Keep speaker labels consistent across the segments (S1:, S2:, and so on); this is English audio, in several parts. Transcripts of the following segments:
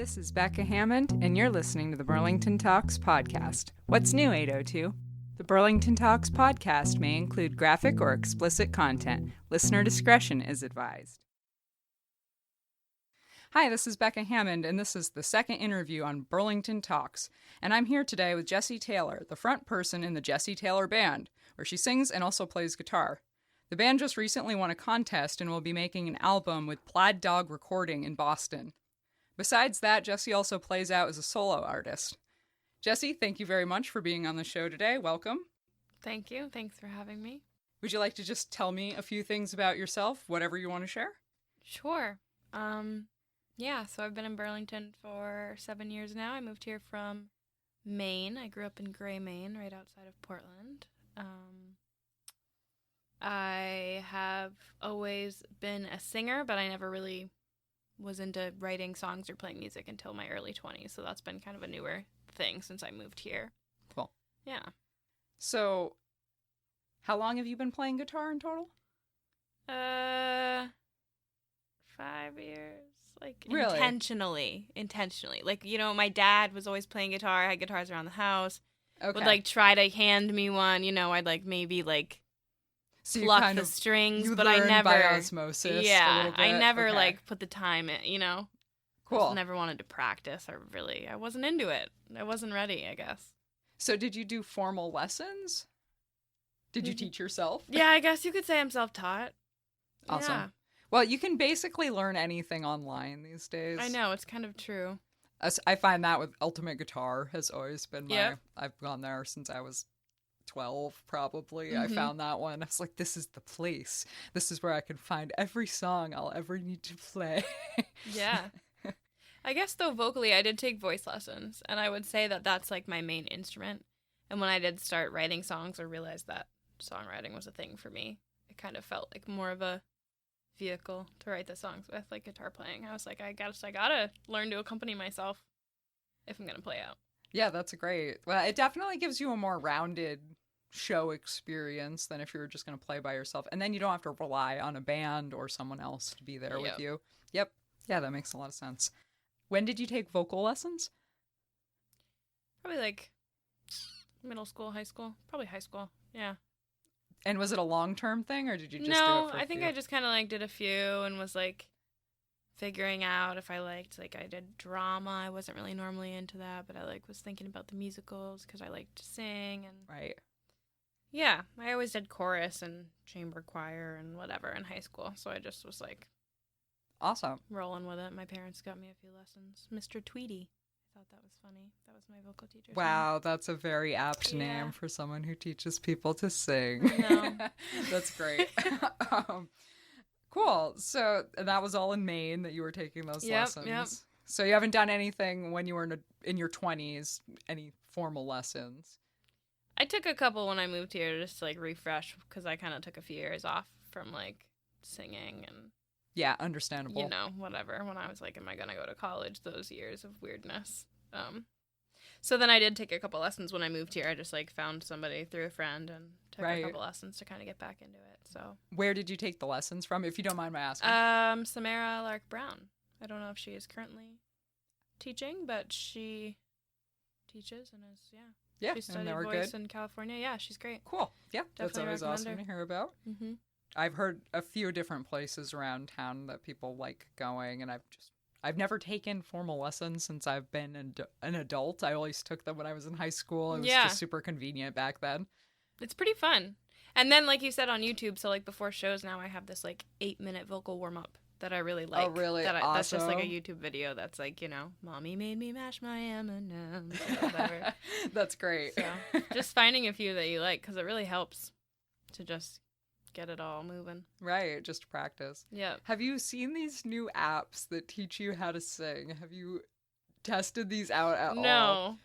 S1: This is Becca Hammond, and you're listening to the Burlington Talks podcast. What's new, 802? The Burlington Talks podcast may include graphic or explicit content. Listener discretion is advised. Hi, this is Becca Hammond, and this is the second interview on Burlington Talks. And I'm here today with Jessie Taylor, the front person in the Jessie Taylor Band, where she sings and also plays guitar. The band just recently won a contest and will be making an album with Plaid Dog Recording in Boston. Besides that, Jessie also plays out as a solo artist. Jessie, thank you very much for being on the show today. Welcome.
S2: Thank you. Thanks for having me.
S1: Would you like to just tell me a few things about yourself, whatever you want to share?
S2: Sure. So I've been in Burlington for 7 years now. I moved here from Maine. I grew up in Gray, Maine, right outside of Portland. I have always been a singer, but I never really was into writing songs or playing music until my early 20s. So that's been kind of a newer thing since I moved here.
S1: Cool.
S2: Yeah.
S1: So, how long have you been playing guitar in total?
S2: 5 years. Like,
S1: really?
S2: Intentionally. Like, you know, my dad was always playing guitar. I had guitars around the house.
S1: Okay.
S2: Would, like, try to hand me one. You know, I'd, like, maybe, like,
S1: so
S2: pluck the strings,
S1: you
S2: but I never
S1: by osmosis.
S2: Yeah, I never like put the time in, you know.
S1: Cool.
S2: I just never wanted to practice, I wasn't into it. I wasn't ready, I guess.
S1: So did you do formal lessons? Did you teach yourself?
S2: Yeah, I guess you could say I'm self-taught.
S1: Awesome.
S2: Yeah.
S1: Well, you can basically learn anything online these days.
S2: I know, it's kind of true.
S1: I find that with Ultimate Guitar has always been
S2: Yep.
S1: I've gone there since I was 12 probably.
S2: Mm-hmm.
S1: I found that one. I was like, this is the place. This is where I can find every song I'll ever need to play.
S2: Yeah. I guess though vocally I did take voice lessons, and I would say that that's like my main instrument. And when I did start writing songs or realized that songwriting was a thing for me, it kind of felt like more of a vehicle to write the songs with, like guitar playing. I was like, I gotta learn to accompany myself if I'm gonna play out.
S1: Yeah, that's great. Well, it definitely gives you a more rounded show experience than if you were just going to play by yourself. And then you don't have to rely on a band or someone else to be there with you. Yep. Yeah, that makes a lot of sense. When did you take vocal lessons?
S2: Probably like middle school, high school. Probably high school, yeah.
S1: And was it a long-term thing, or did you just do it for
S2: I think I just kind of like did a few and was like figuring out if I liked, like I did drama. I wasn't really normally into that, but I like was thinking about the musicals because I liked to sing. And
S1: right.
S2: Yeah, I always did chorus and chamber choir and whatever in high school, so I just was like
S1: awesome,
S2: rolling with it. My parents got me a few lessons. Mr. Tweedy. I thought that was funny. That was my vocal teacher.
S1: Wow, that's a very apt name for someone who teaches people to sing.
S2: No.
S1: That's great. Cool. So that was all in Maine that you were taking those lessons. Yep. So you haven't done anything when you were in your 20s, any formal lessons?
S2: I took a couple when I moved here just to like refresh because I kind of took a few years off from like singing and
S1: yeah, understandable.
S2: You know, whatever. When I was like, am I gonna go to college? Those years of weirdness. So then I did take a couple lessons when I moved here. I just like found somebody through a friend and took a couple lessons to kind of get back into it. So
S1: where did you take the lessons from, if you don't mind my asking?
S2: Samara Lark Brown. I don't know if she is currently teaching, but she teaches and is
S1: Yeah,
S2: she studied voice in California. Yeah, she's great.
S1: Cool. Yeah,
S2: definitely
S1: that's always awesome to hear about.
S2: Mm-hmm.
S1: I've heard a few different places around town that people like going, and I've never taken formal lessons since I've been an adult. I always took them when I was in high school. It was just super convenient back then. It's
S2: pretty fun. And then, like you said, on YouTube, so like before shows now I have this like 8-minute vocal warm-up that I really like.
S1: Oh, really?
S2: Awesome. That's just like a YouTube video that's like, you know, Mommy made me mash my M&Ms or whatever.
S1: That's great.
S2: So just finding a few that you like, because it really helps to just get it all moving.
S1: Right, just practice.
S2: Yeah.
S1: Have you seen these new apps that teach you how to sing? Have you tested these out at all?
S2: No.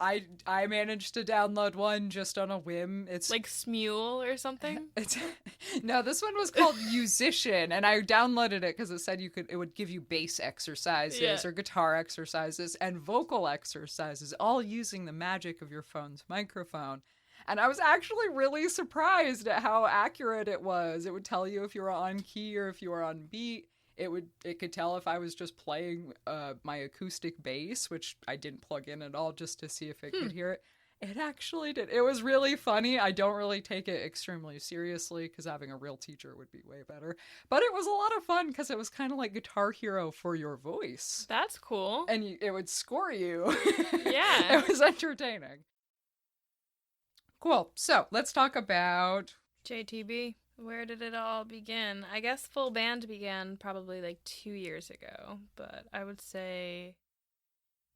S1: I managed to download one just on a whim. It's
S2: like Smule or something?
S1: No, this one was called Musician, and I downloaded it because it said it would give you bass exercises or guitar exercises and vocal exercises, all using the magic of your phone's microphone. And I was actually really surprised at how accurate it was. It would tell you if you were on key or if you were on beat. it could tell if I was just playing my acoustic bass, which I didn't plug in at all just to see if it could hear it. It actually did. It was really funny. I don't really take it extremely seriously because having a real teacher would be way better. But it was a lot of fun because it was kind of like Guitar Hero for your voice.
S2: That's cool.
S1: And it would score you.
S2: Yeah.
S1: It was entertaining. Cool. So let's talk about
S2: JTB. Where did it all begin? I guess full band began probably like 2 years ago, but I would say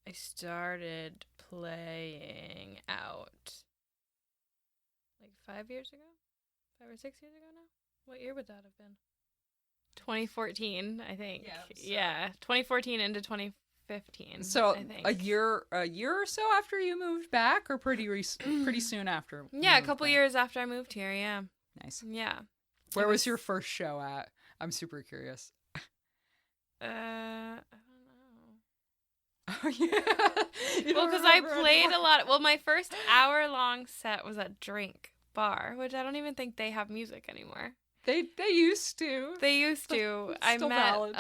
S2: I started playing out like 5 years ago? 5 or 6 years ago now? What year would that have been? 2014, I think. Yeah, 2014 into 2015.
S1: So
S2: I think.
S1: a year or so after you moved back, or pretty soon after?
S2: Yeah, a couple years after I moved here. Yeah.
S1: Nice.
S2: Yeah.
S1: Where was your first show at? I'm super curious.
S2: I don't know.
S1: Oh yeah.
S2: Well, because I played a lot. Well, my first hour-long set was at Drink Bar, which I don't even think they have music anymore.
S1: They used to.
S2: They used to. I met
S1: valid.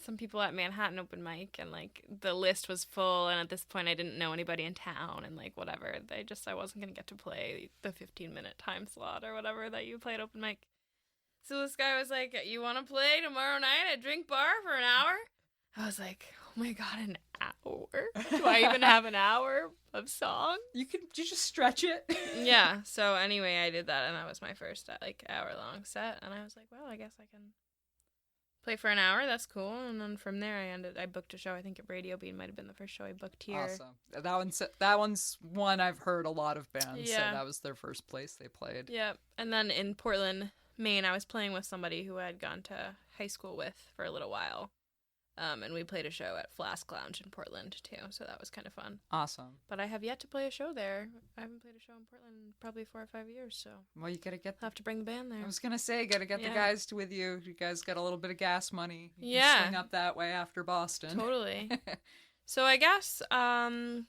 S2: some people at Manhattan Open Mic, and like the list was full. And at this point, I didn't know anybody in town, and like whatever. I wasn't gonna get to play the 15-minute time slot or whatever that you play at Open Mic. So this guy was like, "You want to play tomorrow night at Drink Bar for an hour?" I was like, "Oh my god, an hour? Do I even have an hour of song?"
S1: You just stretch it.
S2: Yeah. So anyway, I did that, and that was my first like hour-long set. And I was like, "Well, I guess I can play for an hour. That's cool." And then from there, I booked a show. I think at Radio Bean might have been the first show I booked here.
S1: Awesome. That one's one I've heard a lot of bands.
S2: Yeah.
S1: So that was their first place they played.
S2: Yeah. And then in Portland, Maine, I was playing with somebody who I had gone to high school with for a little while. And we played a show at Flask Lounge in Portland, too, so that was kind of fun.
S1: Awesome.
S2: But I have yet to play a show there. I haven't played a show in Portland in probably 4 or 5 years, so...
S1: Well, you gotta get...
S2: I'll have to bring the band there.
S1: I was gonna say, gotta get the guys with you. You guys got a little bit of gas money. You
S2: Yeah.
S1: can swing up that way after Boston.
S2: Totally. So I guess, I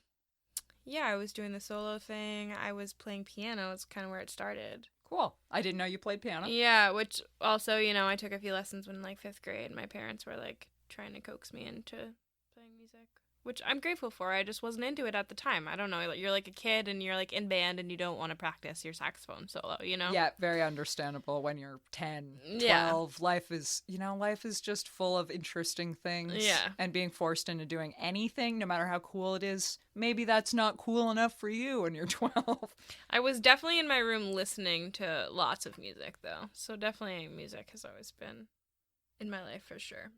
S2: was doing the solo thing. I was playing piano. It's kind of where it started.
S1: Cool. I didn't know you played piano.
S2: Yeah, which also, I took a few lessons when, like, 5th grade. My parents were, like, trying to coax me into playing music, which I'm grateful for. I just wasn't into it at the time. I don't know. You're like a kid and you're like in band and you don't want to practice your saxophone solo,
S1: Yeah, very understandable when you're 10, 12.
S2: Yeah.
S1: Life is just full of interesting things.
S2: Yeah.
S1: And being forced into doing anything, no matter how cool it is, maybe that's not cool enough for you when you're 12.
S2: I was definitely in my room listening to lots of music, though. So definitely music has always been in my life for sure.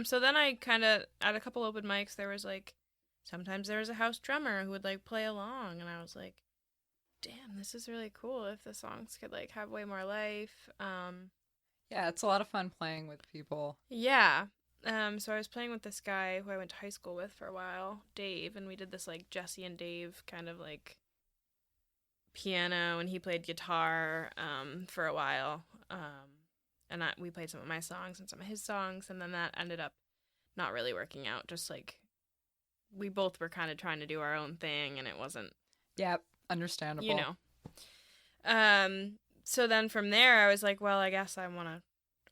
S2: So then I kind of, at a couple open mics, sometimes there was a house drummer who would, like, play along, and I was like, damn, this is really cool if the songs could, like, have way more life.
S1: Yeah, it's a lot of fun playing with people.
S2: Yeah. So I was playing with this guy who I went to high school with for a while, Dave, and we did this, like, Jesse and Dave kind of, like, piano, and he played guitar, for a while, and we played some of my songs and some of his songs, and then that ended up not really working out. Just, like, we both were kind of trying to do our own thing, and it wasn't...
S1: Yeah, understandable.
S2: So then from there, I was like, well, I guess I want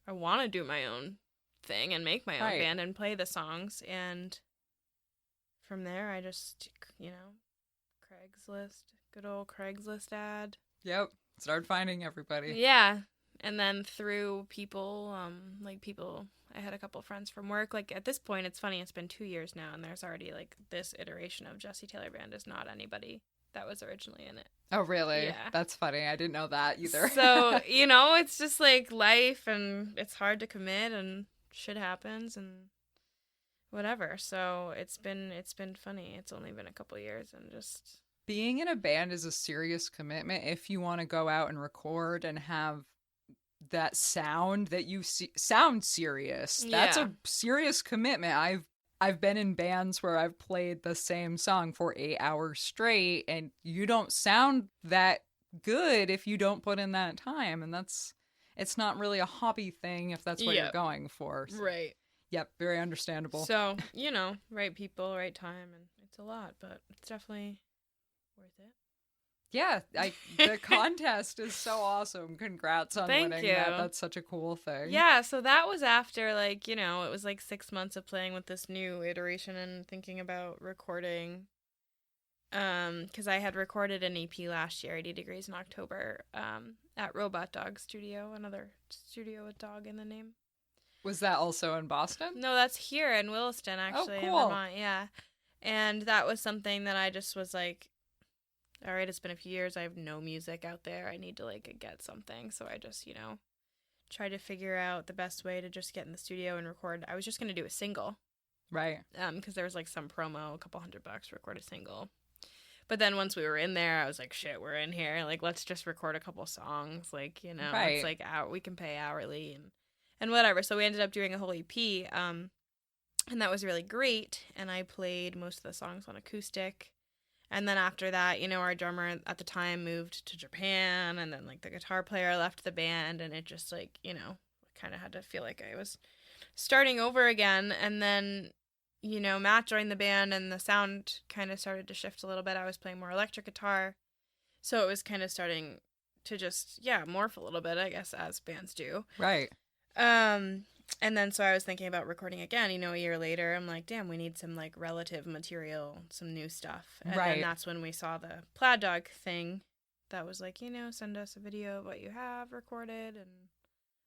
S2: to do my own thing and make my own band and play the songs, and from there, I just, Craigslist, good old Craigslist ad.
S1: Yep, start finding everybody.
S2: Yeah. And then through people, I had a couple of friends from work. Like, at this point, it's funny, it's been 2 years now, and there's already, like, this iteration of Jesse Taylor Band is not anybody that was originally in it.
S1: Oh, really?
S2: Yeah.
S1: That's funny. I didn't know that either.
S2: So, it's just, like, life, and it's hard to commit, and shit happens, and whatever. So it's been funny. It's only been a couple of years, and just...
S1: Being in a band is a serious commitment if you want to go out and record and have that sound that you sound serious. That's a serious commitment. I've been in bands where I've played the same song for 8 hours straight, and you don't sound that good if you don't put in that time, and it's not really a hobby thing if that's what you're going for. So,
S2: right.
S1: Yep, very understandable.
S2: So, right people, right time, and it's a lot, but it's definitely worth it.
S1: Yeah, the contest is so awesome. Congrats on
S2: Thank
S1: winning
S2: you.
S1: that. That's such a cool thing.
S2: Yeah, so that was after, like, you know, it was like 6 months of playing with this new iteration and thinking about recording. Because I had recorded an EP last year, 80 Degrees in October, at Robot Dog Studio, another studio with dog in the name.
S1: Was that also in Boston?
S2: No, that's here in Williston, actually,
S1: cool.
S2: in Vermont, yeah. And that was something that I just was like, all right, it's been a few years, I have no music out there, I need to, like, get something. So I just, you know, tried to figure out the best way to just get in the studio and record. I was just going to do a single.
S1: Right.
S2: Because there was, like, some promo, a couple $100 to record a single. But then once we were in there, I was like, shit, we're in here. Like, let's just record a couple songs. Like, you know,
S1: Right.
S2: It's like we can pay hourly and whatever. So we ended up doing a whole EP. And that was really great. And I played most of the songs on acoustic. And then after that, you know, our drummer at the time moved to Japan. And then, like, the guitar player left the band. And it just, like, you know, kind of had to feel like I was starting over again. And then, you know, Matt joined the band and the sound kind of started to shift a little bit. I was playing more electric guitar. So it was kind of starting to just, morph a little bit, I guess, as bands do.
S1: Right.
S2: And then so I was thinking about recording again, you know, a year later. I'm like, damn, we need some, like, relative material, some new stuff. And then that's when we saw the Plaid Dog thing that was like, you know, send us a video of what you have recorded and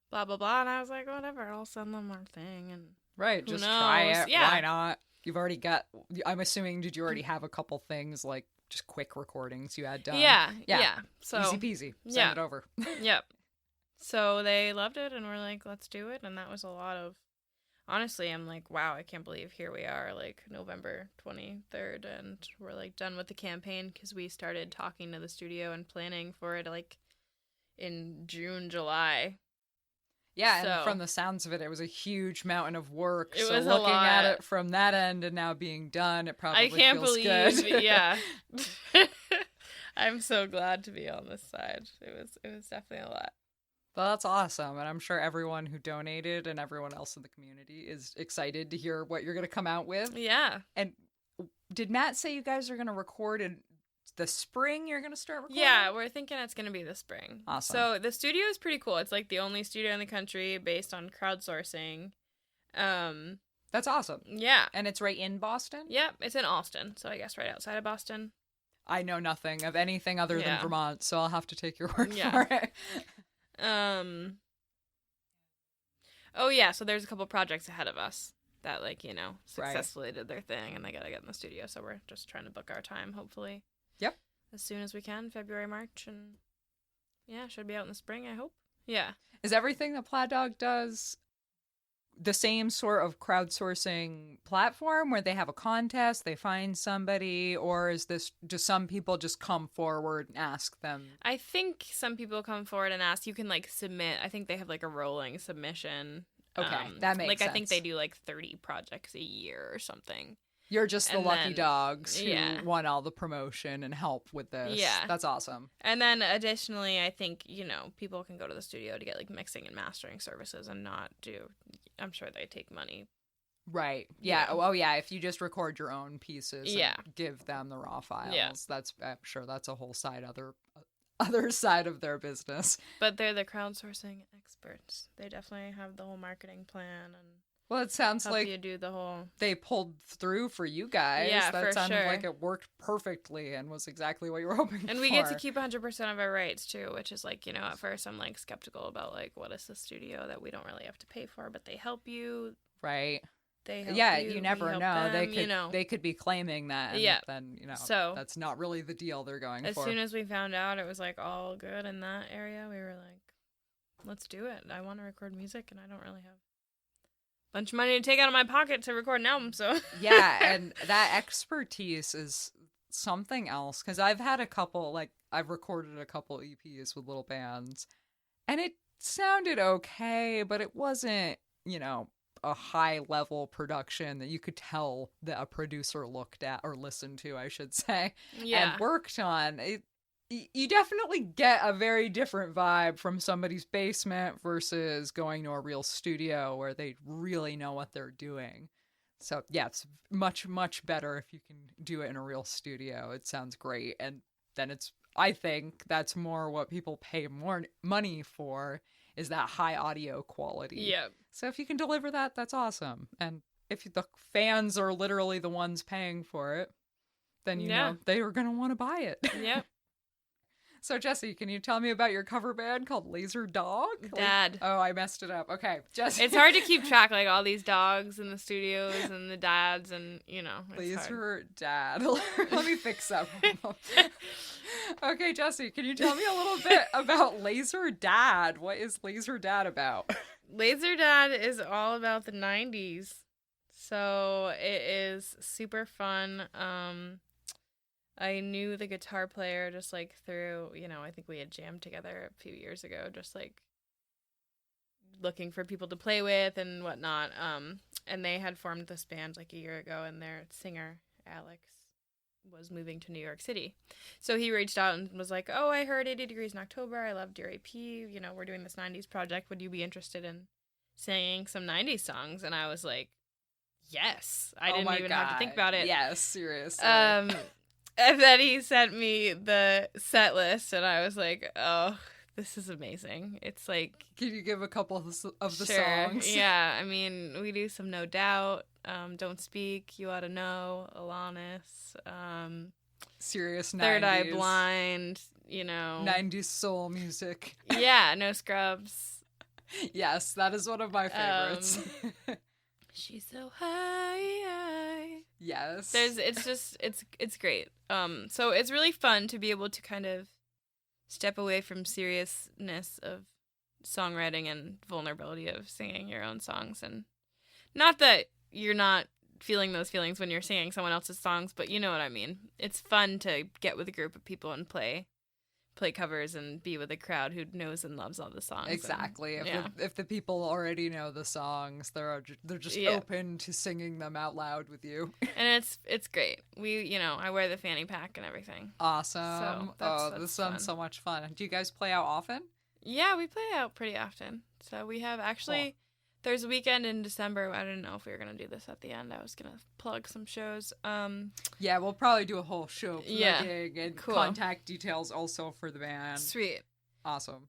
S2: blah, blah, blah. And I was like, whatever, I'll send them our thing. And
S1: right, just try it. Yeah. Why not? You've already got, I'm assuming, did you already have a couple things, like, just quick recordings you had done?
S2: Yeah. So
S1: easy peasy. Send it over.
S2: Yep. So they loved it, and we're like, let's do it. And that was a lot of, honestly, I'm like, wow, I can't believe here we are, like, November 23rd, and we're, like, done with the campaign, because we started talking to the studio and planning for it, like, in June, July.
S1: Yeah, and from the sounds of it, it was a huge mountain of work.
S2: It
S1: so
S2: was
S1: looking
S2: a lot.
S1: at it from that end and now being done, it probably
S2: I can't
S1: feels
S2: believe,
S1: good.
S2: Yeah. I'm so glad to be on this side. It was definitely a lot.
S1: Well, that's awesome, and I'm sure everyone who donated and everyone else in the community is excited to hear what you're going to come out with.
S2: Yeah.
S1: And did Matt say you guys are going to record in the spring? You're going to start recording?
S2: Yeah, we're thinking it's going to be the spring.
S1: Awesome.
S2: So the studio is pretty cool. It's like the only studio in the country based on crowdsourcing.
S1: That's awesome.
S2: Yeah.
S1: And it's right in Boston?
S2: Yep, it's in Austin, so I guess right outside of Boston.
S1: I know nothing of anything other than Vermont, so I'll have to take your word for it.
S2: Oh yeah, so there's a couple projects ahead of us that, like, you know, successfully did their thing, and they gotta get in the studio, so we're just trying to book our time, hopefully.
S1: Yep.
S2: As soon as we can, February, March, and yeah, should be out in the spring, I hope. Yeah.
S1: Is everything that Plaid Dog does the same sort of crowdsourcing platform where they have a contest, they find somebody, or is this, do some people just come forward and ask them?
S2: I think some people come forward and ask. You can, like, submit. I think they have, like, a rolling submission.
S1: Okay, that makes sense.
S2: I think they do, like, 30 projects a year or something.
S1: You're just the lucky dogs who
S2: yeah.
S1: want all the promotion and help with this.
S2: Yeah.
S1: That's awesome.
S2: And then additionally, I think, you know, people can go to the studio to get, like, mixing and mastering services and not do, I'm sure they take money.
S1: Right. Yeah. Oh, yeah. If you just record your own pieces
S2: Yeah.
S1: and give them the raw files,
S2: Yeah.
S1: I'm sure that's a whole side, other side of their business.
S2: But they're the crowdsourcing experts. They definitely have the whole marketing plan and
S1: well, it sounds like
S2: you do the whole.
S1: They pulled through for you guys.
S2: Yeah,
S1: that
S2: for
S1: sounded
S2: sure.
S1: like it worked perfectly and was exactly what you were hoping for.
S2: And we get to keep 100% of our rights too, which is like, you know, at first I'm like skeptical about like what is the studio that we don't really have to pay for, but they help you.
S1: Right.
S2: They help
S1: you never know.
S2: Them,
S1: they could be claiming that, and then
S2: so
S1: that's not really the deal they're going for.
S2: As soon as we found out it was like all good in that area, we were like, let's do it. I want to record music, and I don't really have bunch of money to take out of my pocket to record an album, so
S1: yeah, and that expertise is something else, because I've recorded a couple EPs with little bands, and it sounded okay, but it wasn't, a high level production that you could tell that a producer looked at, or listened to, I should say, and worked on. You definitely get a very different vibe from somebody's basement versus going to a real studio where they really know what they're doing. So yeah, it's much, much better if you can do it in a real studio. It sounds great. And then it's I think that's more what people pay more money for, is that high audio quality.
S2: Yeah.
S1: So if you can deliver that, that's awesome. And if the fans are literally the ones paying for it, then you know they are going to want to buy it.
S2: Yep.
S1: So, Jesse, can you tell me about your cover band called Laser Dog?
S2: Dad.
S1: Oh, I messed it up. Okay, Jesse.
S2: It's hard to keep track, like, all these dogs in the studios and the dads and, you know, it's
S1: Laser
S2: hard.
S1: Dad. Let me fix that. Okay, Jesse, can you tell me a little bit about Laser Dad? What is Laser Dad about?
S2: Laser Dad is all about the 90s. So it is super fun. I knew the guitar player just, like, through, you know, I think we had jammed together a few years ago, just, like, looking for people to play with and whatnot. And they had formed this band, like, a year ago, and their singer, Alex, was moving to New York City. So he reached out and was like, oh, I heard 80 Degrees in October. I loved your AP. You know, we're doing this 90s project. Would you be interested in singing some 90s songs? And I was like, yes. I didn't even have to think about it.
S1: Yes, seriously.
S2: And then he sent me the set list, and I was like, oh, this is amazing. It's like...
S1: Can you give a couple of the
S2: sure.
S1: songs?
S2: Yeah, I mean, we do some No Doubt, Don't Speak, You Oughta Know, Alanis,
S1: serious 90s.
S2: Third Eye Blind, you know.
S1: 90s soul music.
S2: Yeah, No Scrubs.
S1: Yes, that is one of my favorites.
S2: She's so high.
S1: Yes.
S2: It's great. So it's really fun to be able to kind of step away from seriousness of songwriting and vulnerability of singing your own songs. And not that you're not feeling those feelings when you're singing someone else's songs, but you know what I mean. It's fun to get with a group of people and play covers and be with a crowd who knows and loves all the songs.
S1: Exactly. If the people already know the songs, they're just open to singing them out loud with you.
S2: And it's great. I wear the fanny pack and everything.
S1: Awesome.
S2: So
S1: this sounds so much fun. Do you guys play out often?
S2: Yeah, we play out pretty often. So we have actually... There's a weekend in December. I didn't know if we were going to do this at the end. I was going to plug some shows.
S1: Yeah, we'll probably do a whole show plugging and
S2: cool.
S1: Contact details also for the band.
S2: Sweet.
S1: Awesome.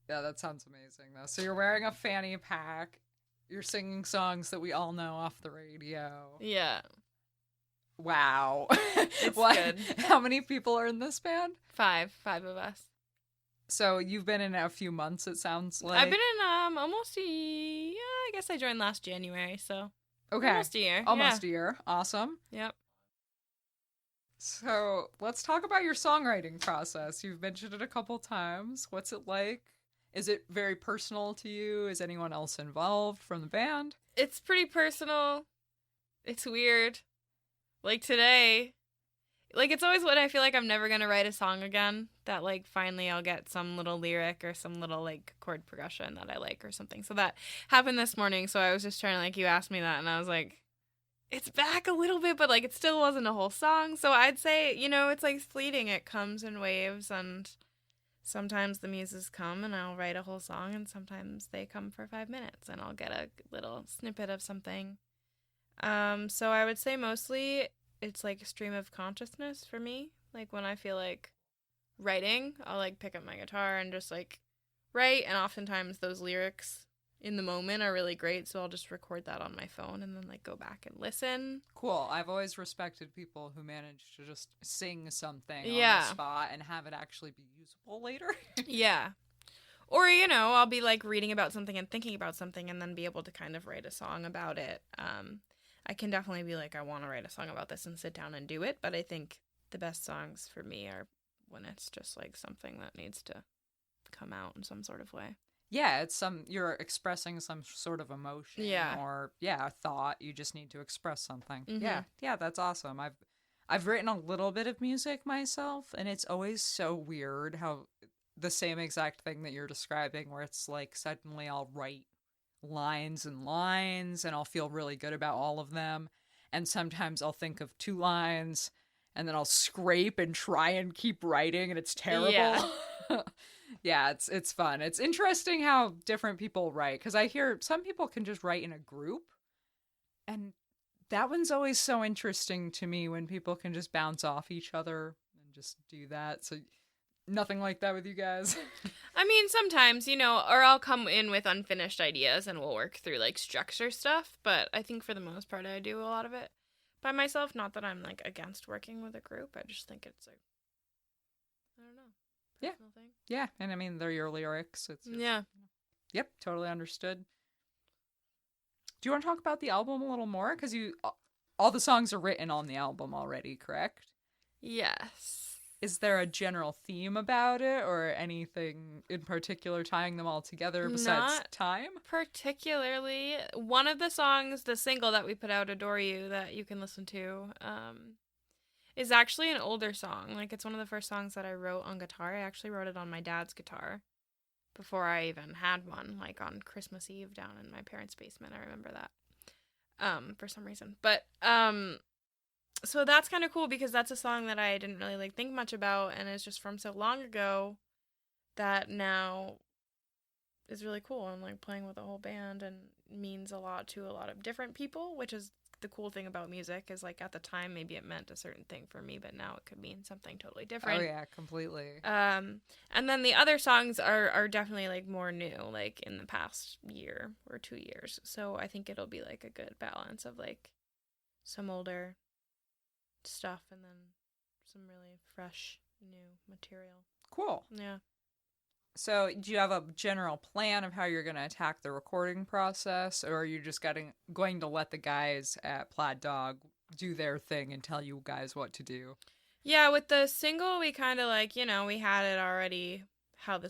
S1: Yeah, that sounds amazing, though. So you're wearing a fanny pack. You're singing songs that we all know off the radio.
S2: Yeah.
S1: Wow.
S2: It's good.
S1: How many people are in this band?
S2: 5 of us.
S1: So you've been in a few months, it sounds like.
S2: I've been in almost I guess I joined last January, so
S1: okay.
S2: Almost a year.
S1: Almost a year. Awesome.
S2: Yep.
S1: So let's talk about your songwriting process. You've mentioned it a couple times. What's it like? Is it very personal to you? Is anyone else involved from the band?
S2: It's pretty personal. It's weird. Like today... Like, it's always when I feel like I'm never going to write a song again, that, like, finally I'll get some little lyric or some little, like, chord progression that I like or something. So that happened this morning, so I was just trying to, like, you asked me that, and I was like, it's back a little bit, but, like, it still wasn't a whole song. So I'd say, it's, like, fleeting. It comes in waves, and sometimes the muses come, and I'll write a whole song, and sometimes they come for 5 minutes, and I'll get a little snippet of something. So I would say mostly... It's like a stream of consciousness for me. Like when I feel like writing, I'll like pick up my guitar and just like write. And oftentimes those lyrics in the moment are really great. So I'll just record that on my phone and then like go back and listen.
S1: Cool. I've always respected people who manage to just sing something on the spot and have it actually be usable later.
S2: Yeah. Or, I'll be like reading about something and thinking about something and then be able to kind of write a song about it. I can definitely be like, I want to write a song about this and sit down and do it. But I think the best songs for me are when it's just like something that needs to come out in some sort of way.
S1: Yeah, you're expressing some sort of emotion or a thought. You just need to express something.
S2: Mm-hmm.
S1: Yeah, that's awesome. I've written a little bit of music myself, and it's always so weird how the same exact thing that you're describing, where it's like suddenly I'll write lines and I'll feel really good about all of them, and sometimes I'll think of 2 lines and then I'll scrape and try and keep writing and it's terrible. Yeah, it's fun. It's interesting how different people write, because I hear some people can just write in a group, and that one's always so interesting to me when people can just bounce off each other and just do that. So nothing like that with you guys?
S2: I mean, sometimes, or I'll come in with unfinished ideas and we'll work through, like, structure stuff. But I think for the most part, I do a lot of it by myself. Not that I'm, like, against working with a group. I just think it's, like, I don't know. Personal thing.
S1: Yeah. And I mean, they're your lyrics.
S2: Yeah.
S1: Yep. Totally understood. Do you want to talk about the album a little more? Because all the songs are written on the album already, correct?
S2: Yes.
S1: Is there a general theme about it or anything in particular tying them all together besides
S2: Not
S1: time?
S2: Particularly. One of the songs, the single that we put out, Adore You, that you can listen to, is actually an older song. Like, it's one of the first songs that I wrote on guitar. I actually wrote it on my dad's guitar before I even had one, like on Christmas Eve down in my parents' basement. I remember that for some reason. But so that's kind of cool because that's a song that I didn't really like think much about, and it's just from so long ago that now is really cool. And like playing with a whole band and means a lot to a lot of different people, which is the cool thing about music. Is like at the time maybe it meant a certain thing for me, but now it could mean something totally different.
S1: Oh yeah, completely.
S2: And then the other songs are definitely like more new, like in the past year or 2 years. So I think it'll be like a good balance of like some older stuff and then some really fresh new material.
S1: Cool.
S2: Yeah.
S1: So do you have a general plan of how you're going to attack the recording process, or are you just going to let the guys at Plaid Dog do their thing and tell you guys what to do?
S2: Yeah, with the single, we kind of like, we had it already, how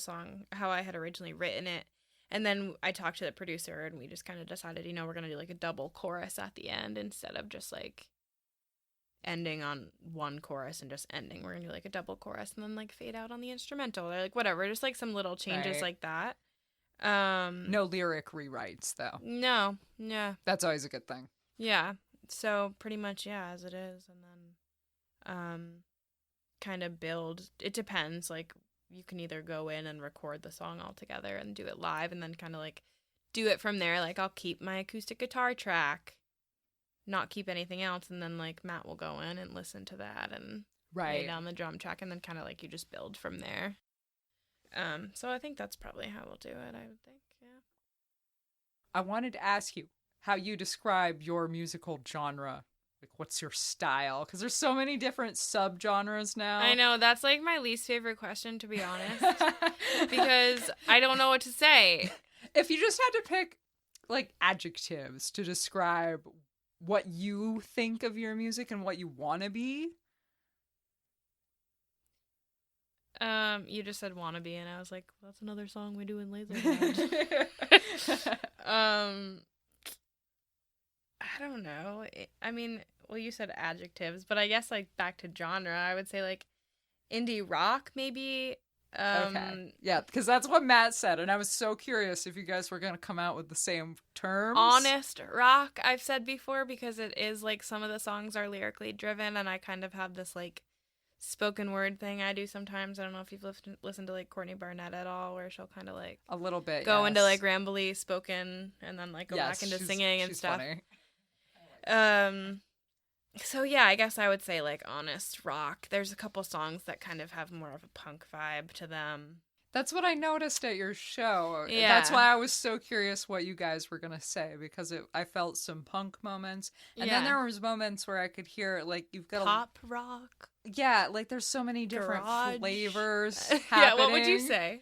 S2: I had originally written it. And then I talked to the producer and we just kind of decided, we're going to do like a double chorus at the end instead of just like ending on one chorus and just ending. We're going to do like a double chorus and then like fade out on the instrumental or like whatever, just like some little changes like that.
S1: No lyric rewrites though.
S2: No. Yeah.
S1: That's always a good thing.
S2: Yeah. So pretty much, as it is. And then kind of build. It depends. Like you can either go in and record the song all together and do it live and then kind of like do it from there. Like I'll keep my acoustic guitar track, not keep anything else, and then like Matt will go in and listen to that and lay down the drum track, and then kind of like you just build from there. So I think that's probably how we'll do it, I would think. Yeah.
S1: I wanted to ask you how you describe your musical genre. Like, what's your style? Because there's so many different subgenres now.
S2: I know, that's like my least favorite question, to be honest, because I don't know what to say.
S1: If you just had to pick like adjectives to describe what you think of your music and what you want to be.
S2: You just said "wannabe," and I was like, well, "That's another song we do in Laserhead." I don't know. I mean, well, you said adjectives, but I guess like back to genre, I would say like indie rock, maybe.
S1: Okay. Yeah, because that's what Matt said, and I was so curious if you guys were going to come out with the same terms.
S2: Honest rock, I've said before, because it is like some of the songs are lyrically driven, and I kind of have this like spoken word thing I do sometimes. I don't know if you've listened to like Courtney Barnett at all, where she'll kind of like
S1: a little bit
S2: go into like rambly spoken and then like go back into singing and stuff. Funny. So yeah, I guess I would say like honest rock. There's a couple songs that kind of have more of a punk vibe to them.
S1: That's what I noticed at your show.
S2: Yeah.
S1: That's why I was so curious what you guys were going to say, because I felt some punk moments. And then there was moments where I could hear like you've got
S2: pop rock.
S1: Yeah, like there's so many different flavors happening.
S2: Yeah, what would you say?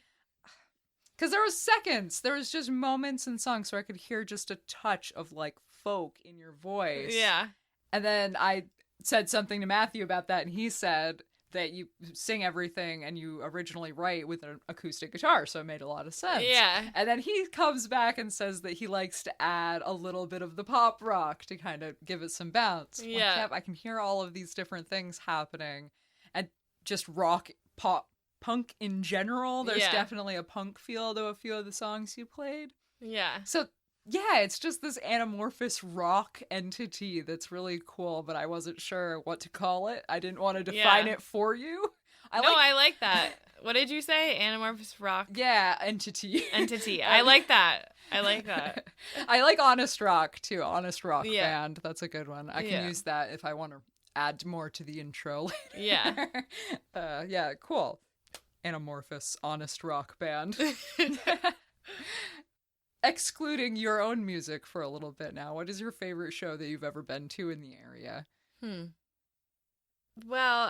S1: Because there was just moments in songs where I could hear just a touch of like folk in your voice.
S2: Yeah.
S1: And then I said something to Matthew about that, and he said that you sing everything and you originally write with an acoustic guitar, so it made a lot of sense.
S2: Yeah.
S1: And then he comes back and says that he likes to add a little bit of the pop rock to kind of give it some bounce.
S2: Yeah.
S1: I can hear all of these different things happening, and just rock, pop, punk in general. There's definitely a punk feel to a few of the songs you played.
S2: Yeah.
S1: So yeah, it's just this anamorphous rock entity that's really cool, but I wasn't sure what to call it. I didn't want to define it for you.
S2: I like that. What did you say? Anamorphous rock?
S1: Yeah, entity.
S2: Entity. I like that. I like that.
S1: I like honest rock, too. Honest rock band. That's a good one. I can use that if I want to add more to the intro later.
S2: Yeah.
S1: Yeah, cool. Anamorphous, honest rock band. Excluding your own music for a little bit now, what is your favorite show that you've ever been to in the area?
S2: Well,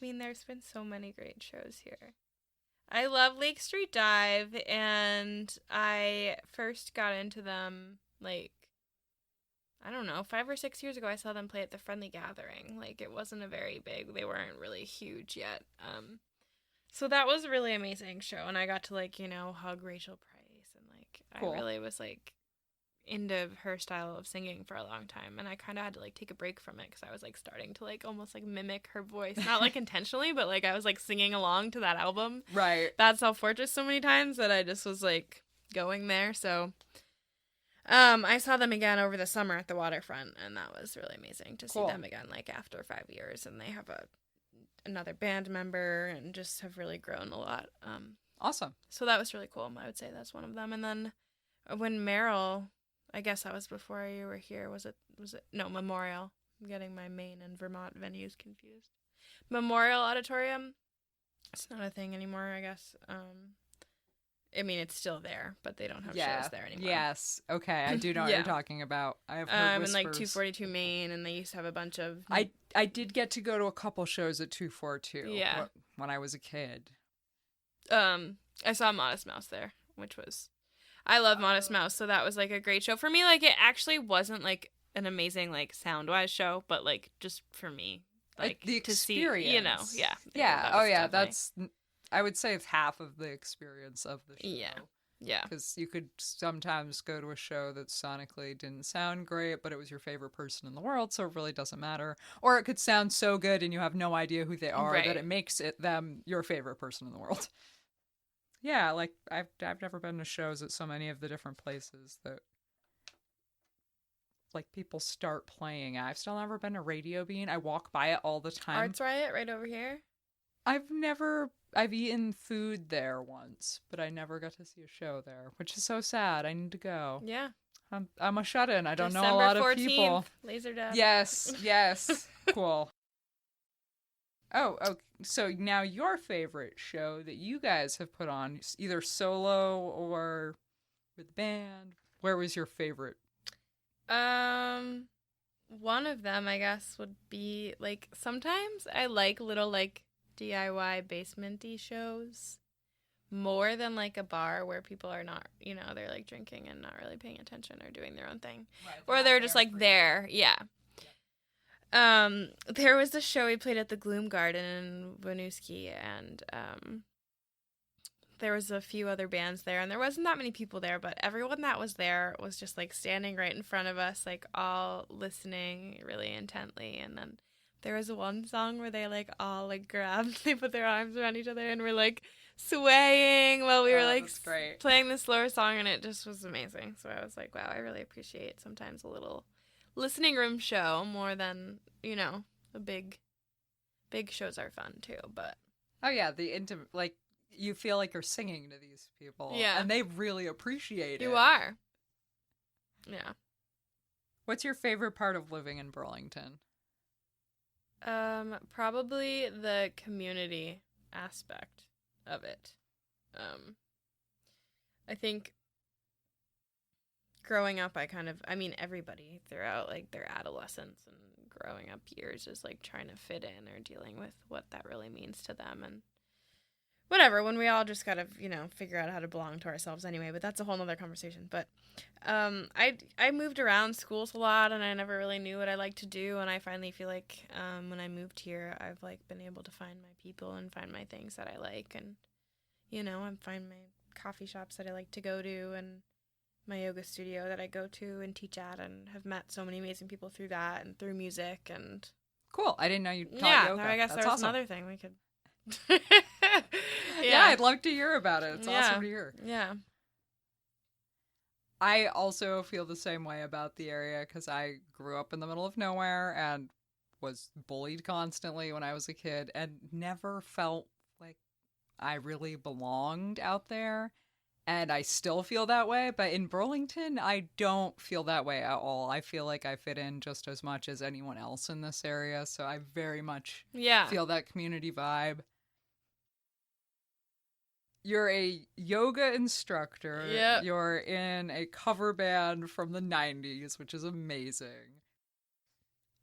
S2: there's been so many great shows here. I love Lake Street Dive, and I first got into them, like, I don't know, 5 or 6 years ago. I saw them play at the Friendly Gathering. Like, it wasn't a very big, they weren't really huge yet. So that was a really amazing show, and I got to, like, hug Rachel Price, and, like, cool. I really was, like, into her style of singing for a long time, and I kind of had to, like, take a break from it because I was, like, starting to, like, almost, like, mimic her voice. Not, like, intentionally, but, like, I was, like, singing along to that album.
S1: Right.
S2: Bad Self Fortress so many times that I just was, like, going there, so I saw them again over the summer at the waterfront, and that was really amazing to see them again, like, after 5 years, and they have another band member and just have really grown a lot.
S1: Awesome.
S2: So that was really cool. I would say that's one of them. And then when Meryl, I guess that was before you were here, was it no, Memorial. I'm getting my Maine and Vermont venues confused. Memorial Auditorium, it's not a thing anymore, I guess. It's still there, but they don't have shows there anymore.
S1: Yes. Okay, I do know what you're talking about. I have heard whispers.
S2: And like 242 Main, and they used to have a bunch of...
S1: I did get to go to a couple shows at 242 when I was a kid.
S2: I saw Modest Mouse there, which was... I love Modest Mouse, so that was, like, a great show. For me, like, it actually wasn't, like, an amazing, like, sound-wise show, but, like, just for me, like,
S1: the experience.
S2: To see, yeah.
S1: Yeah, that's... I would say it's half of the experience of the show.
S2: Yeah.
S1: Because you could sometimes go to a show that sonically didn't sound great, but it was your favorite person in the world, so it really doesn't matter. Or it could sound so good and you have no idea who they are that it makes them your favorite person in the world. Yeah, like, I've never been to shows at so many of the different places that, like, people start playing. I've still never been to Radio Bean. I walk by it all the time.
S2: Arts Riot right over here?
S1: I've eaten food there once, but I never got to see a show there, which is so sad. I need to go.
S2: Yeah.
S1: I'm a shut-in. I don't know a
S2: December
S1: lot
S2: 14th,
S1: of people.
S2: Laser Death.
S1: Yes. Cool. Oh, so now your favorite show that you guys have put on, either solo or with band, where was your favorite?
S2: One of them, I guess, would be, like, sometimes I like little, like, DIY basement-y shows more than, like, a bar where people are not, they're, like, drinking and not really paying attention or doing their own thing. Right, or they're just, like, there. Yeah. There was a show we played at the Gloom Garden in Winooski, and there was a few other bands there, and there wasn't that many people there, but everyone that was there was just, like, standing right in front of us, like, all listening really intently. And then there was one song where they, like, all, like, grabbed, they put their arms around each other and were, like, swaying while we were, like, playing the slower song, and it just was amazing. So I was like, wow, I really appreciate sometimes a little listening room show more than, the big shows are fun too, but...
S1: Oh yeah, the intimate, like, you feel like you're singing to these people.
S2: Yeah.
S1: And they really appreciate it.
S2: You are. Yeah.
S1: What's your favorite part of living in Burlington?
S2: Probably the community aspect of it. I think growing up, everybody throughout, like, their adolescence and growing up years is, like, trying to fit in or dealing with what that really means to them, and whatever, when we all just gotta, figure out how to belong to ourselves anyway, but that's a whole nother conversation. But I moved around schools a lot, and I never really knew what I liked to do, and I finally feel like when I moved here, I've, like, been able to find my people and find my things that I like, and, and find my coffee shops that I like to go to, and my yoga studio that I go to and teach at, and have met so many amazing people through that and through music. And
S1: cool. I didn't know you taught yoga.
S2: I guess
S1: That's
S2: there was
S1: awesome.
S2: another thing we could...
S1: Yeah, I'd love to hear about it. It's awesome to hear.
S2: Yeah.
S1: I also feel the same way about the area because I grew up in the middle of nowhere and was bullied constantly when I was a kid and never felt like I really belonged out there. And I still feel that way, but in Burlington, I don't feel that way at all. I feel like I fit in just as much as anyone else in this area, so I very much feel that community vibe. You're a yoga instructor.
S2: Yep.
S1: You're in a cover band from the 90s, which is amazing.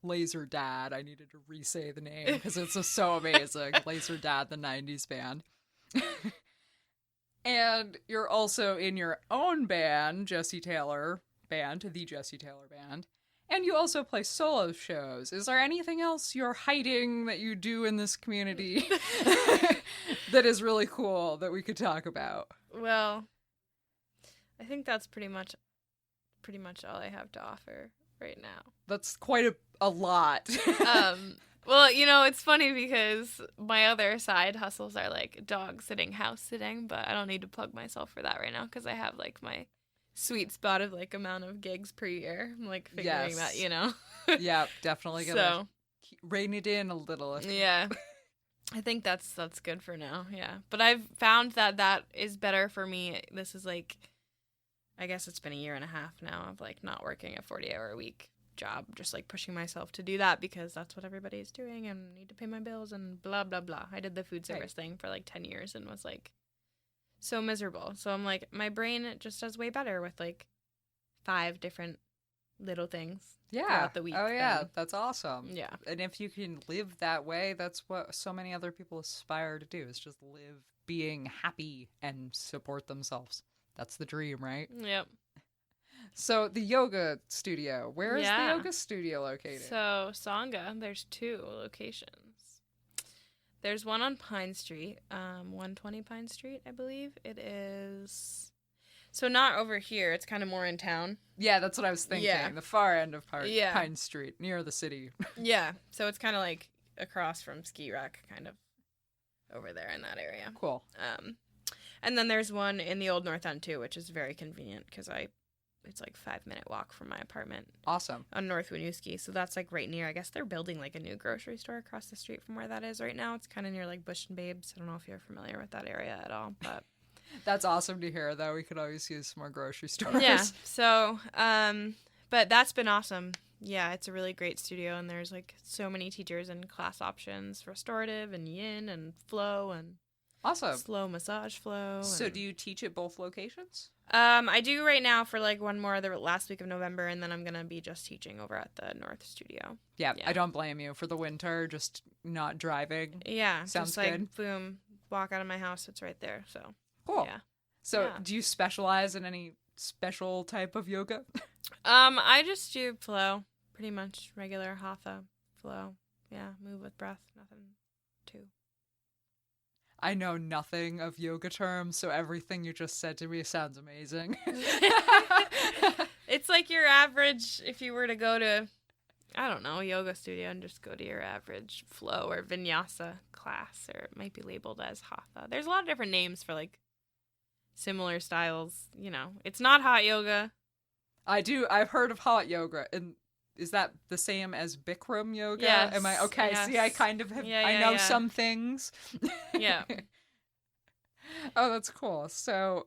S1: Laser Dad. I needed to re-say the name because it's just so amazing. Laser Dad, the 90s band. And you're also in your own band, Jessie Taylor Band, the Jessie Taylor Band. And you also play solo shows. Is there anything else you're hiding that you do in this community that is really cool that we could talk about?
S2: Well, I think that's pretty much all I have to offer right now.
S1: That's quite a lot.
S2: Well, it's funny because my other side hustles are like dog sitting, house sitting, but I don't need to plug myself for that right now because I have like my sweet spot of like amount of gigs per year. I'm like figuring that,
S1: Yeah, definitely gonna rein it in a little.
S2: Yeah. I think that's good for now. Yeah. But I've found that is better for me. This is like, I guess it's been a year and a half now of like not working a 40-hour-a-week job, just like pushing myself to do that because that's what everybody is doing and need to pay my bills and blah blah blah. I did the food service thing for like 10 years and was like so miserable. So I'm like, my brain just does way better with like 5 different little things throughout the week.
S1: Oh yeah, that's awesome.
S2: Yeah.
S1: And if you can live that way, that's what so many other people aspire to do, is just live being happy and support themselves. That's the dream, right?
S2: Yep.
S1: So the yoga studio, where is the yoga studio located?
S2: So Sangha, there's 2 locations. There's one on Pine Street, 120 Pine Street, I believe. It is, so not over here. It's kind of more in town.
S1: Yeah, that's what I was thinking. Yeah. The far end of
S2: Pine
S1: Street, near the city.
S2: Yeah, so it's kind of like across from Ski Rack, kind of over there in that area.
S1: Cool.
S2: And then there's one in the Old North End too, which is very convenient because it's like 5-minute walk from my apartment.
S1: Awesome.
S2: On North Winooski. So that's like right near, I guess they're building like a new grocery store across the street from where that is right now. It's kind of near like Bush and Babes. I don't know if you're familiar with that area at all, but.
S1: That's awesome to hear, though. We could always use some more grocery stores.
S2: Yeah. So, but that's been awesome. Yeah, it's a really great studio and there's like so many teachers and class options, restorative and yin and flow and.
S1: Awesome.
S2: Slow massage flow.
S1: So do you teach at both locations?
S2: I do right now for like one more the last week of November, and then I'm going to be just teaching over at the North Studio.
S1: Yeah, I don't blame you for the winter, just not driving.
S2: Yeah.
S1: Sounds
S2: just like,
S1: good.
S2: Boom, walk out of my house, it's right there. So
S1: cool.
S2: Yeah.
S1: So do you specialize in any special type of yoga?
S2: I just do flow, pretty much regular hatha flow. Yeah, move with breath, nothing too.
S1: I know nothing of yoga terms, so everything you just said to me sounds amazing.
S2: It's like your average, if you were to go to, I don't know, a yoga studio and just go to your average flow or vinyasa class, or it might be labeled as hatha. There's a lot of different names for like similar styles, It's not hot yoga.
S1: I've heard of hot yoga, and is that the same as Bikram yoga?
S2: Yes.
S1: Am I okay?
S2: Yes.
S1: See, I kind of have. I know some things.
S2: Yeah.
S1: Oh, that's cool. So,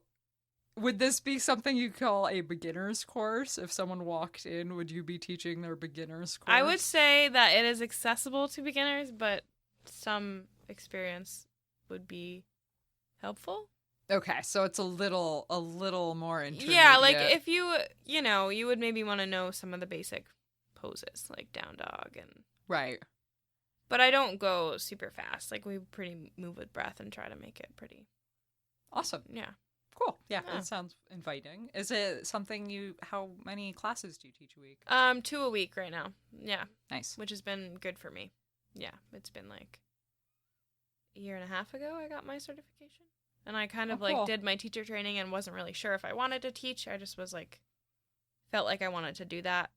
S1: would this be something you call a beginner's course? If someone walked in, would you be teaching their beginner's course?
S2: I would say that it is accessible to beginners, but some experience would be helpful.
S1: Okay, so it's a little more intermediate.
S2: Yeah, like if you would maybe want to know some of the basic poses, like down dog and.
S1: Right.
S2: But I don't go super fast. Like we pretty move with breath and try to make it pretty.
S1: Awesome.
S2: Yeah.
S1: Cool. Yeah, that sounds inviting. Is it something how many classes do you teach a week?
S2: 2 a week right now. Yeah.
S1: Nice.
S2: Which has been good for me. Yeah. It's been like a year and a half ago I got my certification. And I kind of
S1: cool.
S2: did my teacher training and wasn't really sure if I wanted to teach. I just was like, felt like I wanted to do that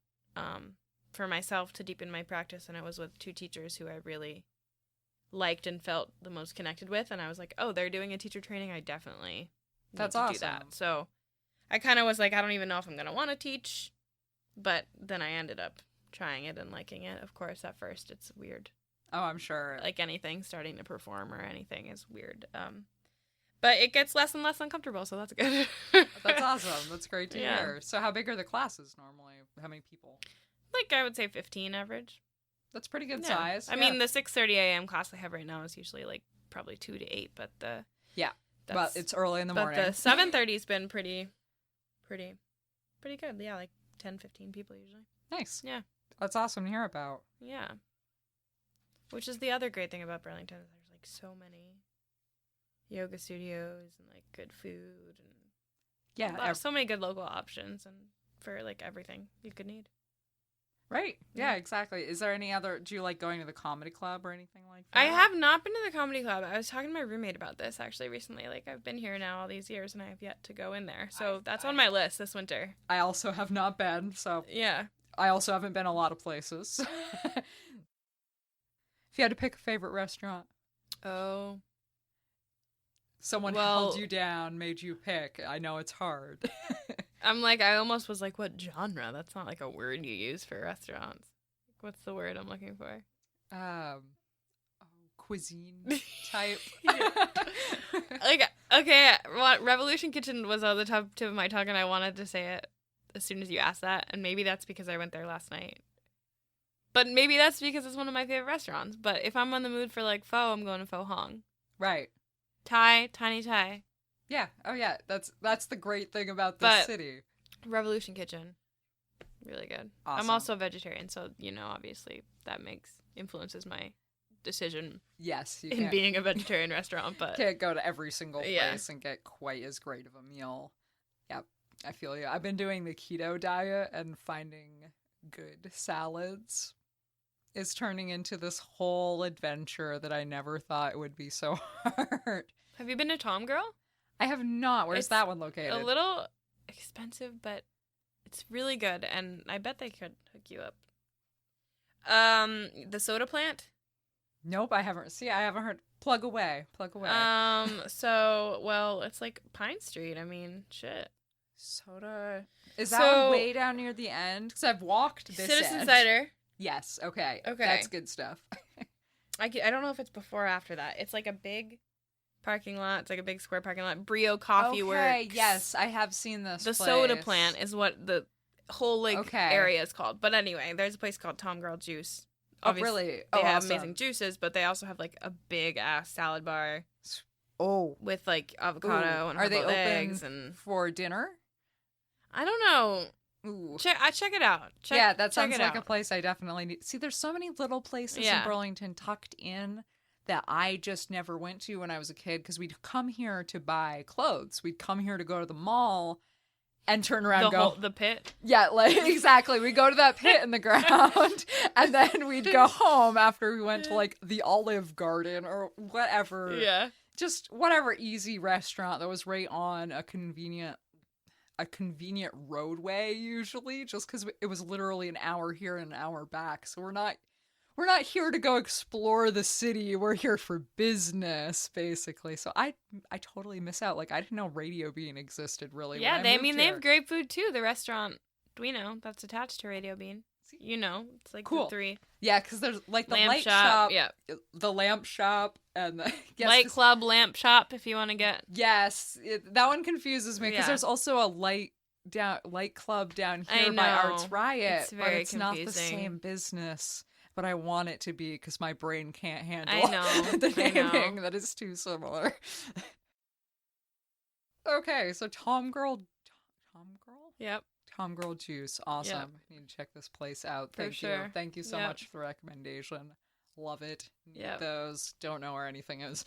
S2: for myself to deepen my practice. And it was with 2 teachers who I really liked and felt the most connected with. And I was like, oh, they're doing a teacher training. I definitely need to do that. So I kind of was like, I don't even know if I'm going to want to teach. But then I ended up trying it and liking it. Of course, at first it's weird.
S1: Oh, I'm sure.
S2: Like anything, starting to perform or anything is weird. But it gets less and less uncomfortable, so that's good.
S1: That's awesome. That's great to hear. So how big are the classes normally? How many people?
S2: Like, I would say 15 average.
S1: That's pretty good size.
S2: I mean, the 6:30 a.m. class I have right now is usually, like, probably 2 to 8, but the...
S1: Yeah, but it's early in the morning.
S2: But the 7:30's been pretty good. Yeah, like 10, 15 people usually.
S1: Nice.
S2: Yeah.
S1: That's awesome to hear about.
S2: Yeah. Which is the other great thing about Burlington. There's, like, so many yoga studios and, like, good food and so many good local options and for, like, everything you could need.
S1: Right. Yeah, exactly. Is there any other... Do you like going to the comedy club or anything like that?
S2: I have not been to the comedy club. I was talking to my roommate about this, actually, recently. Like, I've been here now all these years, and I have yet to go in there. So that's on my list this winter.
S1: I also have not been, so...
S2: Yeah.
S1: I also haven't been a lot of places. If you had to pick a favorite restaurant...
S2: Oh...
S1: Someone held you down, made you pick. I know it's hard.
S2: I almost was like, what genre? That's not like a word you use for restaurants. What's the word I'm looking for?
S1: Cuisine type.
S2: Okay, Revolution Kitchen was on the tip of my tongue, and I wanted to say it as soon as you asked that, and maybe that's because I went there last night. But maybe that's because it's one of my favorite restaurants. But if I'm in the mood for, like, pho, I'm going to Pho Hong.
S1: Right.
S2: Tiny Thai.
S1: Yeah. Oh, yeah. That's the great thing about this city.
S2: Revolution Kitchen. Really good.
S1: Awesome.
S2: I'm also a vegetarian, so, obviously that influences my decision.
S1: Yes.
S2: In being a vegetarian restaurant, but...
S1: Can't go to every single place and get quite as great of a meal. Yep. I feel you. I've been doing the keto diet and finding good salads is turning into this whole adventure that I never thought would be so hard.
S2: Have you been to Tom Girl?
S1: I have not. Where's that one located?
S2: A little expensive, but it's really good, and I bet they could hook you up. The Soda Plant?
S1: Nope, I haven't. See, I haven't heard. Plug away.
S2: It's like Pine Street. I mean, shit.
S1: Soda. Is that one way down near the end? Because I've walked this
S2: Citizen
S1: end.
S2: Cider.
S1: Yes, okay. That's good stuff.
S2: I don't know if it's before or after that. It's like a big parking lot. It's like a big square parking lot. Brio Coffee Works. Okay,
S1: yes, I have seen this
S2: The
S1: place.
S2: Soda Plant is what the whole area is called. But anyway, there's a place called Tom Girl Juice. Obviously,
S1: really?
S2: They have amazing juices, but they also have like a big ass salad bar.
S1: Oh,
S2: with like avocado and
S1: are they open
S2: eggs and
S1: for dinner?
S2: I don't know.
S1: Ooh.
S2: Check it out.
S1: That sounds like a place I definitely need. See, there's so many little places in Burlington tucked in that I just never went to when I was a kid because we'd come here to buy clothes. We'd come here to go to the mall and turn around and go...
S2: The pit?
S1: Yeah, exactly. We'd go to that pit in the ground and then we'd go home after we went to like the Olive Garden or whatever.
S2: Yeah.
S1: Just whatever easy restaurant that was right on a convenient roadway usually, just because it was literally an hour here and an hour back. So we're not here to go explore the city. We're here for business, basically. So I totally miss out. Like, I didn't know Radio Bean existed really.
S2: Yeah, they have great food too. The restaurant that's attached to Radio Bean. It's like
S1: cool.
S2: The three.
S1: Yeah, because there's like the
S2: lamp
S1: light shop,
S2: yeah,
S1: the lamp shop, and the
S2: light club lamp shop. If you want to get
S1: that one confuses me because there's also a light club down here by Arts Riot, but it's
S2: confusing.
S1: Not the same business. But I want it to be because my brain can't handle the naming. That is too similar. Okay, so Tom Girl?
S2: Yep.
S1: Tom Girl Juice. Awesome.
S2: Yep.
S1: I need to check this place out.
S2: Thank you.
S1: Thank you so much for the recommendation. Love it. Need those. Don't know where anything is.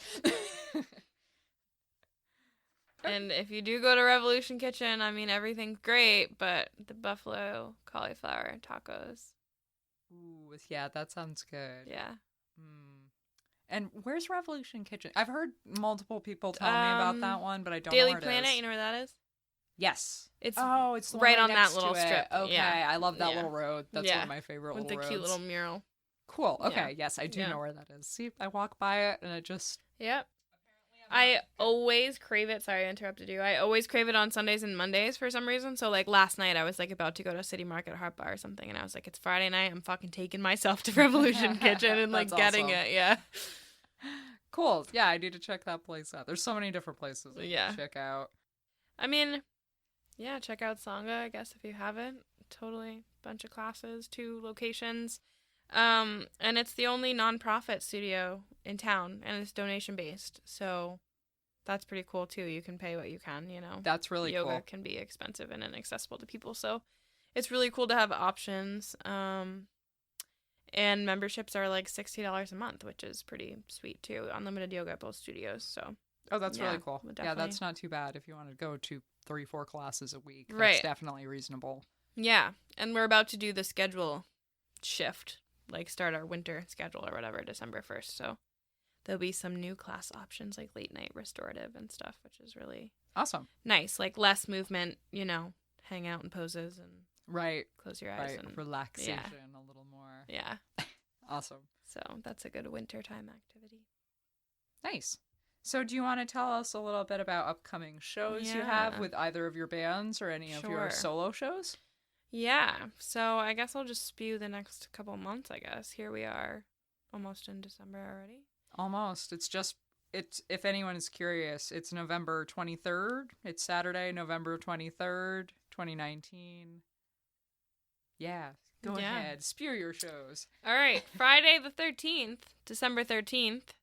S2: And if you do go to Revolution Kitchen, I mean, everything's great, but the buffalo cauliflower tacos.
S1: Ooh, yeah, that sounds good.
S2: Yeah.
S1: And where's Revolution Kitchen? I've heard multiple people tell me about that one, but I don't know
S2: Daily
S1: where it
S2: Planet,
S1: is.
S2: you know where that is?
S1: Yes.
S2: It's
S1: the
S2: right on
S1: next
S2: that little strip.
S1: Okay,
S2: yeah.
S1: I love that little road. That's one of my favorite
S2: with
S1: little roads.
S2: With the cute little mural.
S1: Cool. Okay, yes, I do know where that is. See, I walk by it and it just...
S2: Yep. I always crave it. Sorry, I interrupted you. I always crave it on Sundays and Mondays for some reason. So, like, last night I was, like, about to go to City Market Hot Bar or something, and I was like, it's Friday night. I'm fucking taking myself to Revolution Kitchen and, like, getting it. Yeah.
S1: Cool. Yeah, I need to check that place out. There's so many different places to check out.
S2: I mean, yeah, check out Sangha, I guess, if you haven't. Totally. Bunch of classes, 2 locations. And it's the only nonprofit studio in town, and it's donation-based. So that's pretty cool, too. You can pay what you can, you know.
S1: That's really cool.
S2: Yoga can be expensive and inaccessible to people, so it's really cool to have options. And memberships are like $60 a month, which is pretty sweet, too. Unlimited yoga at both studios, so.
S1: Oh, that's really cool. Yeah, that's not too bad if you want to go to 3-4 classes a week. That's
S2: right.
S1: Definitely reasonable.
S2: Yeah, and we're about to do the schedule shift, like start our winter schedule or whatever, December 1st. So there'll be some new class options like late night restorative and stuff, which is really
S1: awesome.
S2: Nice, like less movement, you know, hang out in poses and close your eyes and
S1: relaxation a little more.
S2: Yeah.
S1: Awesome.
S2: So that's a good wintertime activity.
S1: Nice. So do you want to tell us a little bit about upcoming shows you have with either of your bands or any of your solo shows?
S2: Yeah. So I guess I'll just spew the next couple months, I guess. Here we are almost in December already.
S1: Almost. It's if anyone is curious, it's November 23rd. It's Saturday, November 23rd, 2019. Yeah. Go ahead. Spew your shows.
S2: All right. Friday the 13th, December 13th.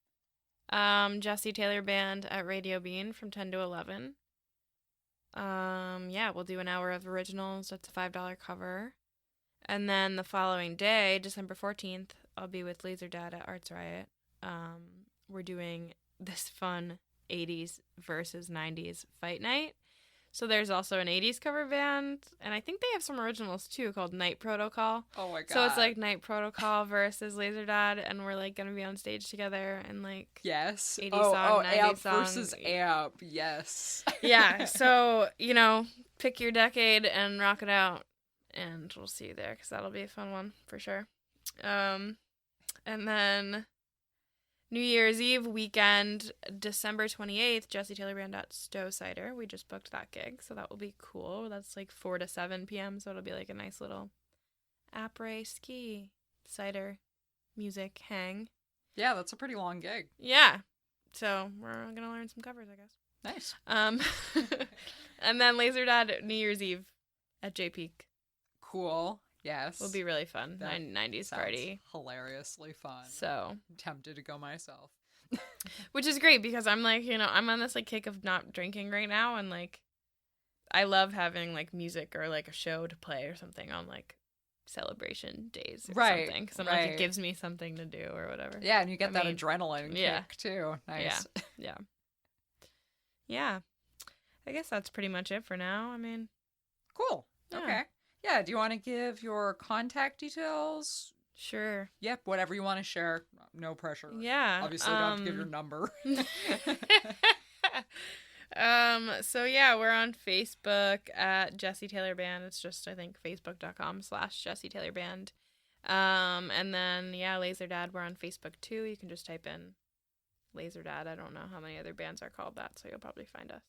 S2: Jesse Taylor Band at Radio Bean from 10 to 11. We'll do an hour of originals. That's a $5 cover. And then the following day, December 14th, I'll be with Laser Dad at Arts Riot. We're doing this fun 80s versus 90s fight night. So there's also an 80s cover band, and I think they have some originals too called Night Protocol.
S1: Oh my god.
S2: So it's like Night Protocol versus Laser Dad, and we're like going to be on stage together and like 80s song, 90s
S1: amp
S2: song.
S1: versus amp. Yes.
S2: Yeah. So, you know, pick your decade and rock it out, and we'll see you there because that'll be a fun one for sure. And then New Year's Eve weekend, December 28th, Jesse Taylor Band at Stowe Cider. We just booked that gig, so that will be cool. That's like 4 to 7 p.m., so it'll be like a nice little après ski cider music hang.
S1: Yeah, that's a pretty long gig.
S2: Yeah. So we're going to learn some covers, I guess.
S1: Nice.
S2: And then Laser Dad New Year's Eve at J Peak.
S1: Cool. Yes.
S2: Will be really fun. 90s party.
S1: Hilariously fun.
S2: So.
S1: I'm tempted to go myself.
S2: Which is great because I'm like, you know, I'm on this like kick of not drinking right now, and like I love having like music or like a show to play or something on like celebration days or something. Because I'm like, it gives me something to do or whatever.
S1: Yeah, and you get that adrenaline kick too. Nice.
S2: Yeah. Yeah. I guess that's pretty much it for now. I mean.
S1: Cool. Yeah. Okay. Yeah, do you want to give your contact details?
S2: Sure.
S1: Yep, whatever you want to share. No pressure.
S2: Yeah.
S1: Obviously, don't have to give your number.
S2: So yeah, we're on Facebook at Jesse Taylor Band. It's just, I think, facebook.com/Jesse Taylor Band. And then, Laser Dad, we're on Facebook too. You can just type in Laser Dad. I don't know how many other bands are called that, so you'll probably find us.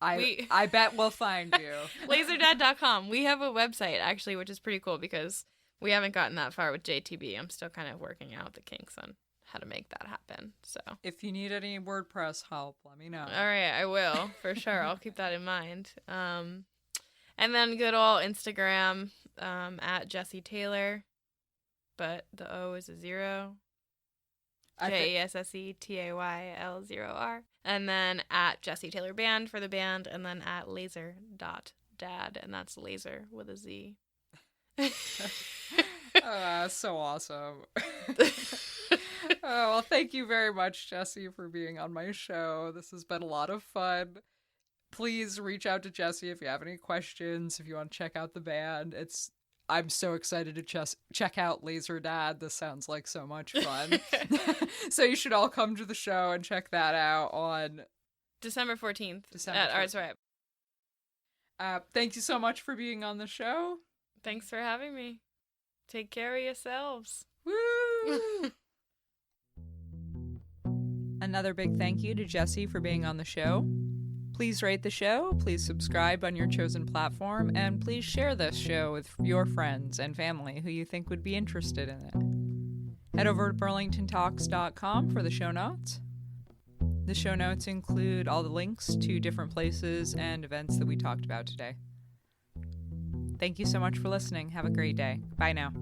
S1: I bet we'll find you.
S2: Laserdad.com. We have a website, actually, which is pretty cool because we haven't gotten that far with JTB. I'm still kind of working out the kinks on how to make that happen. So
S1: if you need any WordPress help, let me know.
S2: All right, I will, for sure. I'll keep that in mind. And then good old Instagram at Jesse Taylor, but the O is a 0. JESSETAYL0R. And then at Jesse Taylor Band for the band, and then at laser.dad, and that's laser with a Z.
S1: So awesome. Well, thank you very much, Jesse, for being on my show. This has been a lot of fun. Please reach out to Jesse if you have any questions, if you want to check out the band. I'm so excited to check out Laser Dad. This sounds like so much fun. So you should all come to the show and check that out on
S2: December 14th at Arts Riot.
S1: Thank you so much for being on the show.
S2: Thanks for having me. Take care of yourselves.
S1: Woo! Another big thank you to Jesse for being on the show. Please rate the show, please subscribe on your chosen platform, and please share this show with your friends and family who you think would be interested in it. Head over to burlingtontalks.com for the show notes. The show notes include all the links to different places and events that we talked about today. Thank you so much for listening. Have a great day. Bye now.